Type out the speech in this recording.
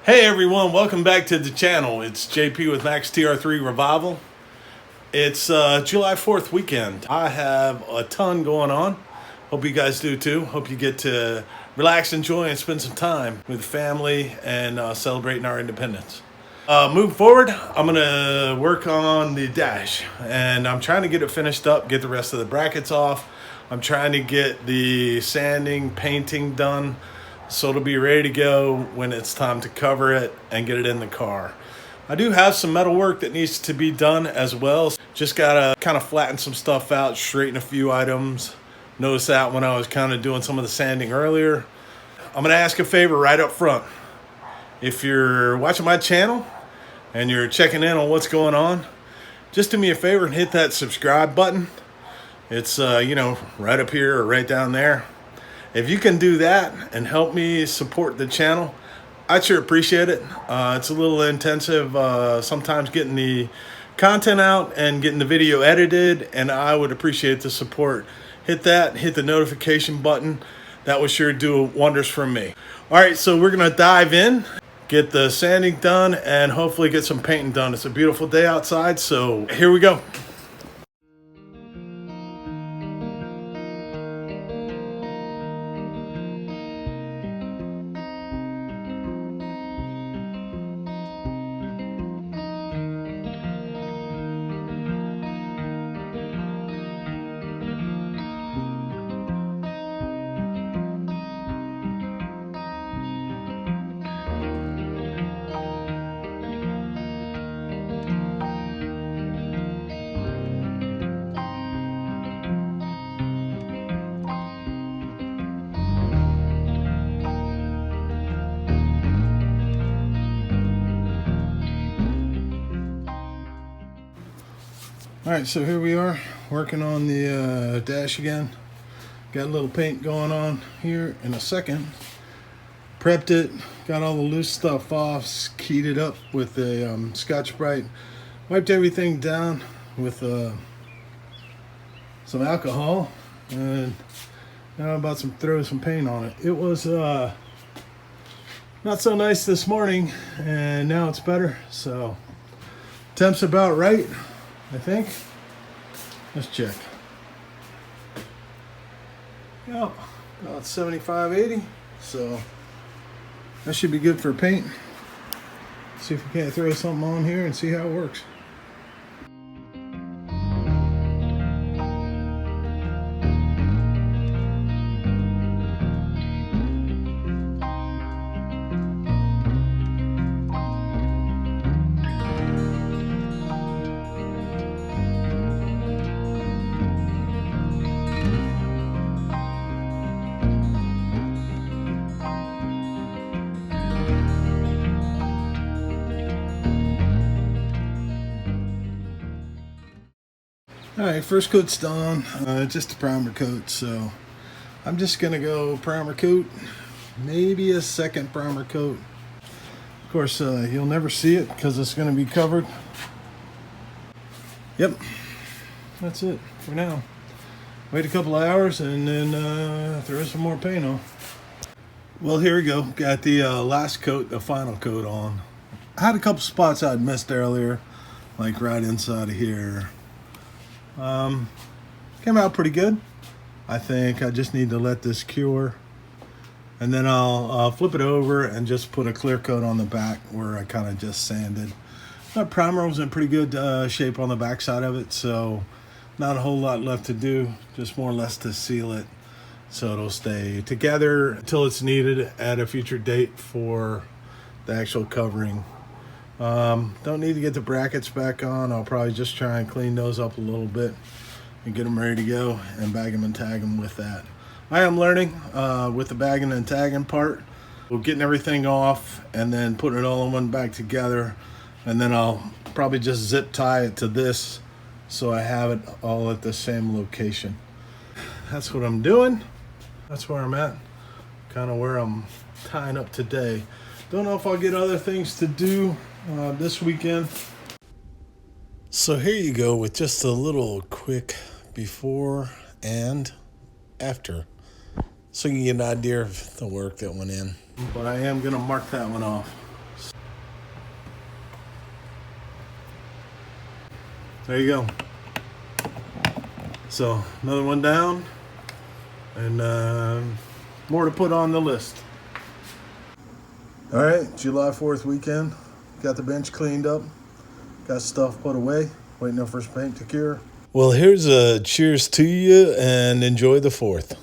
Hey everyone, welcome back to the channel. It's JP with Max TR3 Revival. It's July 4th weekend. I have a ton going on. Hope you guys do too. Hope you get to relax, enjoy, and spend some time with family and celebrating our independence. Moving forward, I'm gonna work on the dash and I'm trying to get it finished up, get the rest of the brackets off. I'm trying to get the sanding, painting done so it'll be ready to go when it's time to cover it and get it in the car. I do have some metal work that needs to be done as well. Just gotta kind of flatten some stuff out, straighten a few items. Noticed that when I was kind of doing some of the sanding earlier. I'm gonna ask a favor right up front. If you're watching my channel and you're checking in on what's going on, just do me a favor and hit that subscribe button. It's right up here or right down there. If you can do that and help me support the channel, I'd sure appreciate it. It's a little intensive sometimes getting the content out and getting the video edited, and I would appreciate the support. Hit that, hit the notification button. That would sure do wonders for me. All right, so we're gonna dive in, get the sanding done, and hopefully get some painting done. It's a beautiful day outside, so here we go. All right, so here we are working on the dash again. Got a little paint going on here in a second. Prepped it, got all the loose stuff off, keyed it up with a Scotch-Brite. Wiped everything down with some alcohol, and now I'm about to throw some paint on it. It was not so nice this morning, and now it's better. So temp's about right, I think. Let's check. Yep, about 75, 80. So that should be good for paint. See if we can't throw something on here and see how it works. Alright, first coat's done. Just a primer coat, so I'm just gonna go primer coat, maybe a second primer coat. Of course, you'll never see it because it's gonna be covered. Yep, that's it for now. Wait a couple hours and then throw some more paint on. Well, here we go. Got the last coat, the final coat on. I had a couple spots I'd missed earlier, like right inside of here. Came out pretty good. I think I just need to let this cure, and then I'll flip it over and just put a clear coat on the back where I kind of just sanded. That primer was in pretty good shape on the back side of it, so not a whole lot left to do, just more or less to seal it so it'll stay together until it's needed at a future date for the actual covering. Don't need to get the brackets back on. I'll probably just try and clean those up a little bit and get them ready to go and bag them and tag them with that. I am learning with the bagging and tagging part. We're getting everything off and then putting it all in one bag together, and then I'll probably just zip tie it to this so I have it all at the same location. That's what I'm doing. That's where I'm at. Kind of where I'm tying up today. Don't know if I'll get other things to do this weekend. So here you go with just a little quick before and after, so you can get an idea of the work that went in. But I am gonna mark that one off. There you go. So another one down, and more to put on the list. All right, July 4th weekend. Got the bench cleaned up. Got stuff put away. Waiting for some paint to cure. Well, here's a cheers to you and enjoy the 4th.